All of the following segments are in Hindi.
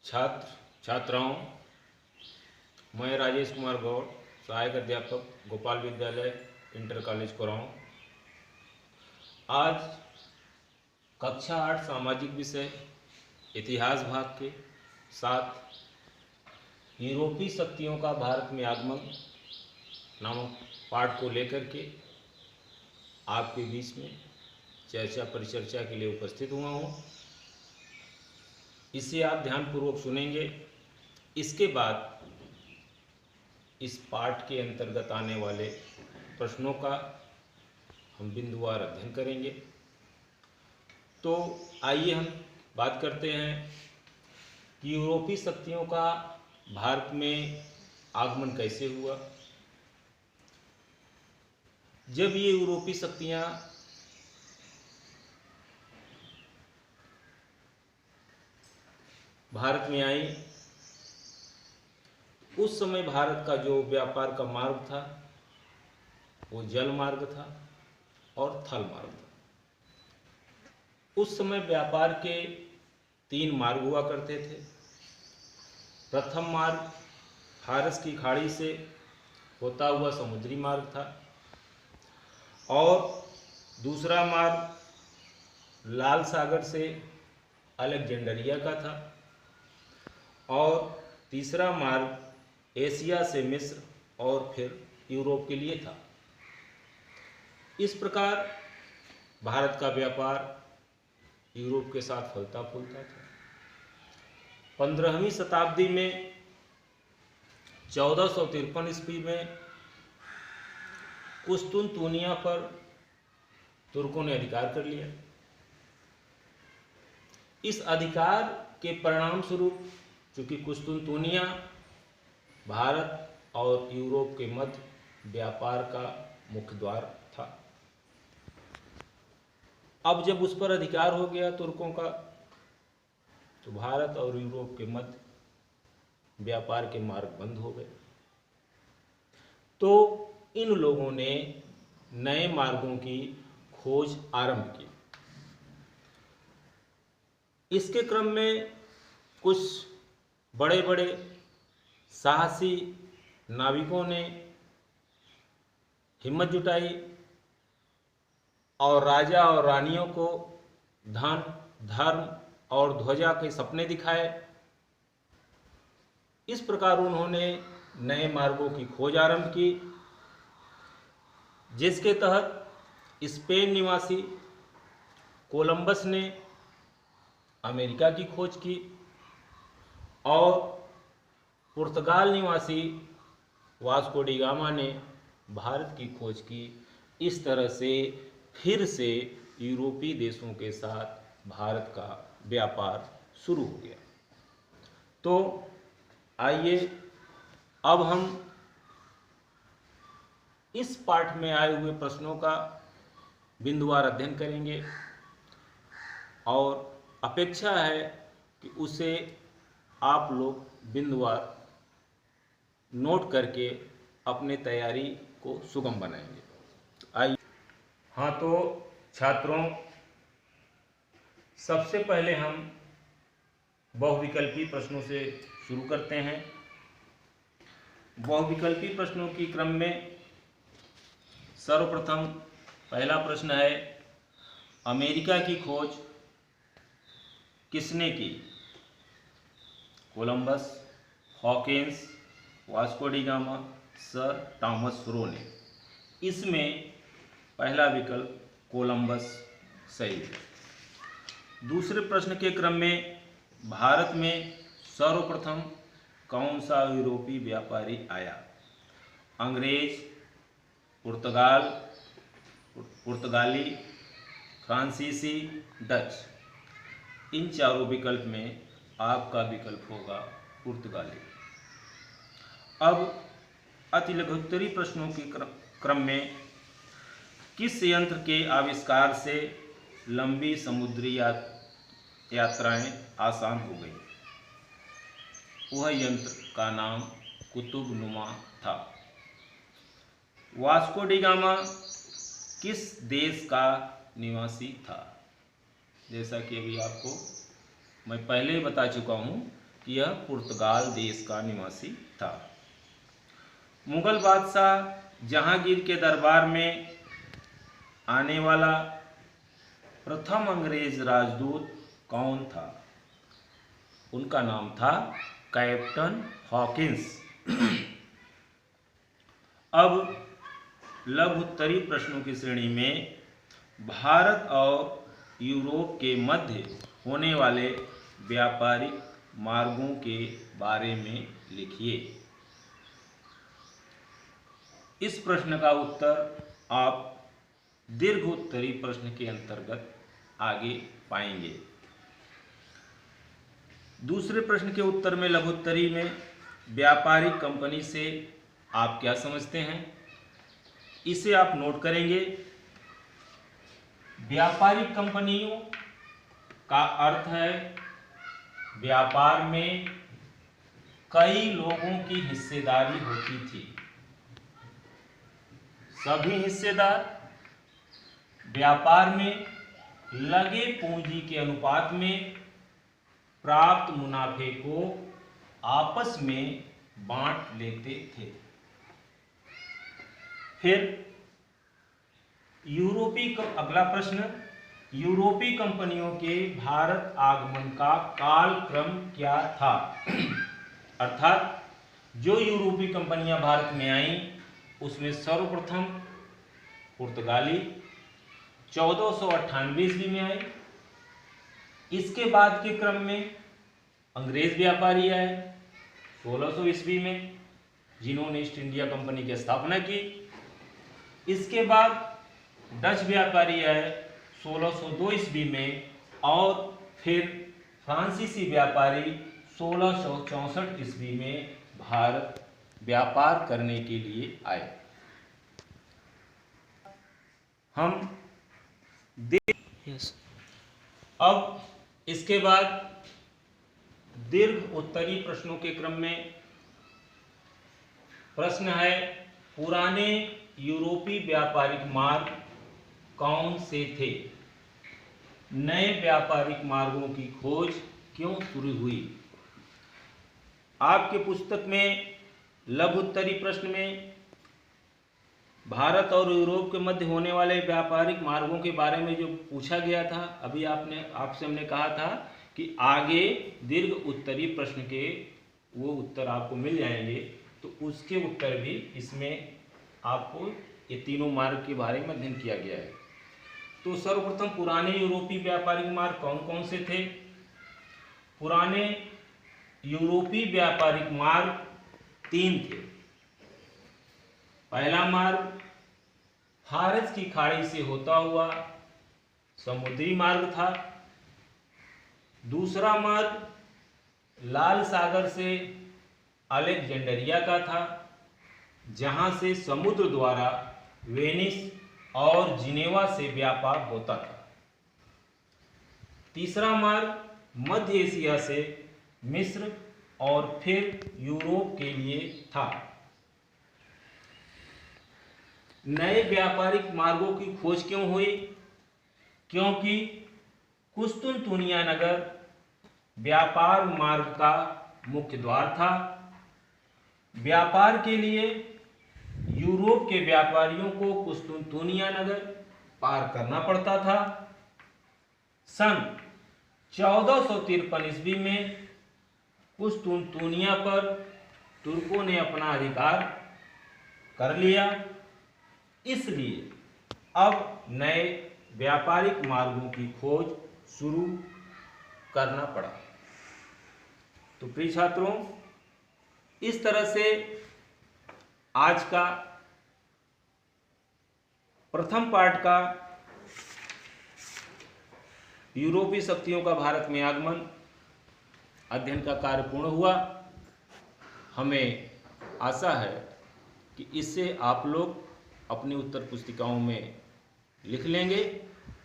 छात्र छात्राओं, मैं राजेश कुमार गौड़, सहायक अध्यापक, गोपाल विद्यालय इंटर कॉलेज कोरांव। आज कक्षा 8 सामाजिक विषय इतिहास भाग के साथ यूरोपीय शक्तियों का भारत में आगमन नामक पाठ को लेकर के आपके बीच में परिचर्चा के लिए उपस्थित हुआ हूँ। इसे आप ध्यानपूर्वक सुनेंगे। इसके बाद इस पाठ के अंतर्गत आने वाले प्रश्नों का हम बिंदुवार अध्ययन करेंगे। तो आइए हम बात करते हैं कि यूरोपीय शक्तियों का भारत में आगमन कैसे हुआ। जब ये यूरोपीय शक्तियाँ भारत में आई, उस समय भारत का जो व्यापार का मार्ग था वो जल मार्ग था और थल मार्ग था। उस समय व्यापार के 3 मार्ग हुआ करते थे। प्रथम मार्ग फारस की खाड़ी से होता हुआ समुद्री मार्ग था और दूसरा मार्ग लाल सागर से अलेक्जेंडरिया का था और तीसरा मार्ग एशिया से मिस्र और फिर यूरोप के लिए था। इस प्रकार भारत का व्यापार यूरोप के साथ फलता फूलता था। 15वीं शताब्दी में 1453 ईस्वी में कुस्तुनतुनिया पर तुर्कों ने अधिकार कर लिया। इस अधिकार के परिणाम स्वरूप चूंकि कुस्तुनतुनिया भारत और यूरोप के मध्य व्यापार का मुख्य द्वार था, अब जब उस पर अधिकार हो गया तुर्कों का, तो भारत और यूरोप के मध्य व्यापार के मार्ग बंद हो गए। तो इन लोगों ने नए मार्गों की खोज आरंभ की। इसके क्रम में कुछ बड़े बड़े साहसी नाविकों ने हिम्मत जुटाई और राजा और रानियों को धन, धर्म और ध्वजा के सपने दिखाए। इस प्रकार उन्होंने नए मार्गों की खोज आरंभ की, जिसके तहत स्पेन निवासी कोलंबस ने अमेरिका की खोज की और पुर्तगाल निवासी वास्को डी गामा ने भारत की खोज की। इस तरह से फिर से यूरोपीय देशों के साथ भारत का व्यापार शुरू हो गया। तो आइए अब हम इस पाठ में आए हुए प्रश्नों का बिंदुवार अध्ययन करेंगे और अपेक्षा है कि उसे आप लोग बिंदुवार नोट करके अपने तैयारी को सुगम बनाएंगे। आइए। हाँ, तो छात्रों, सबसे पहले हम बहुविकल्पी प्रश्नों से शुरू करते हैं। बहुविकल्पी प्रश्नों की क्रम में सर्वप्रथम पहला प्रश्न है, अमेरिका की खोज किसने की? Columbus, Hawkins, Vasco D gamma, sir Thomas Roe ने। इसमें पहला विकल्प कोलंबस सही है। दूसरे प्रश्न के क्रम में भारत में सर्वप्रथम कौन सा यूरोपीय व्यापारी आया? अंग्रेज, पुर्तगाली, फ्रांसीसी, डच। इन चारों विकल्प में आपका विकल्प होगा पुर्तगाली। अब अति लघुत्तरी प्रश्नों के क्रम में किस यंत्र के आविष्कार से लंबी समुद्री यात्राएं आसान हो गई? वह यंत्र का नाम कुतुबनुमा था। वास्को डी गामा किस देश का निवासी था? जैसा कि अभी आपको मैं पहले ही बता चुका हूँ कि यह पुर्तगाल देश का निवासी था। मुगल बादशाह जहांगीर के दरबार में आने वाला प्रथम अंग्रेज राजदूत कौन था? उनका नाम था कैप्टन हॉकिंस। अब लघुत्तरी प्रश्नों की श्रेणी में भारत और यूरोप के मध्य होने वाले व्यापारिक मार्गों के बारे में लिखिए। इस प्रश्न का उत्तर आप दीर्घोत्तरी प्रश्न के अंतर्गत आगे पाएंगे। दूसरे प्रश्न के उत्तर में लघुत्तरी में व्यापारिक कंपनी से आप क्या समझते हैं, इसे आप नोट करेंगे। व्यापारिक कंपनियों का अर्थ है व्यापार में कई लोगों की हिस्सेदारी होती थी। सभी हिस्सेदार व्यापार में लगे पूंजी के अनुपात में प्राप्त मुनाफे को आपस में बांट लेते थे। फिर अगला प्रश्न, यूरोपीय कंपनियों के भारत आगमन का कालक्रम क्या था? अर्थात जो यूरोपीय कंपनियां भारत में आईं उसमें सर्वप्रथम पुर्तगाली 1498 ईस्वी में आई। इसके बाद के क्रम में अंग्रेज व्यापारी आए 1600 ईस्वी में, जिन्होंने ईस्ट इंडिया कंपनी की स्थापना की। इसके बाद डच व्यापारी आए 1602 ईस्वी में, और फिर फ्रांसीसी व्यापारी 1664 ईस्वी में भारत व्यापार करने के लिए आए। हम अब इसके बाद दीर्घ उत्तरी प्रश्नों के क्रम में प्रश्न है, पुराने यूरोपीय व्यापारिक मार्ग कौन से थे? नए व्यापारिक मार्गों की खोज क्यों शुरू हुई? आपके पुस्तक में लघुत्तरी प्रश्न में भारत और यूरोप के मध्य होने वाले व्यापारिक मार्गों के बारे में जो पूछा गया था, अभी आपसे हमने कहा था कि आगे दीर्घ उत्तरी प्रश्न के वो उत्तर आपको मिल जाएंगे, तो उसके उत्तर भी इसमें आपको ये तीनों मार्ग के बारे में अध्ययन किया गया है। तो सर्वप्रथम पुराने यूरोपीय व्यापारिक मार्ग कौन कौन से थे? पुराने यूरोपीय व्यापारिक मार्ग 3 थे। पहला मार्ग फारस की खाड़ी से होता हुआ समुद्री मार्ग था। दूसरा मार्ग लाल सागर से अलेक्जेंडरिया का था, जहां से समुद्र द्वारा वेनिस और जिनेवा से व्यापार होता था। तीसरा मार्ग मध्य एशिया से मिस्र और फिर यूरोप के लिए था। नए व्यापारिक मार्गों की खोज क्यों हुई? क्योंकि कुस्तुनतुनिया नगर व्यापार मार्ग का मुख्य द्वार था। व्यापार के लिए यूरोप के व्यापारियों को कुस्तुनतुनिया नगर पार करना पड़ता था। सन 1453 ईस्वी में कुस्तुनतुनिया पर तुर्कों ने अपना अधिकार कर लिया, इसलिए अब नए व्यापारिक मार्गों की खोज शुरू करना पड़ा। तो प्रिय छात्रों, इस तरह से आज का प्रथम पार्ट का यूरोपीय शक्तियों का भारत में आगमन अध्ययन का कार्य पूर्ण हुआ। हमें आशा है कि इससे आप लोग अपनी उत्तर पुस्तिकाओं में लिख लेंगे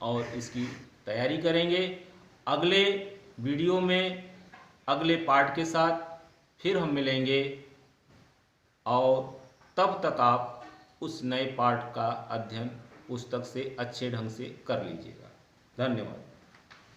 और इसकी तैयारी करेंगे। अगले वीडियो में अगले पार्ट के साथ फिर हम मिलेंगे, और तब तक आप उस नए पार्ट का अध्ययन पुस्तक से अच्छे ढंग से कर लीजिएगा। धन्यवाद।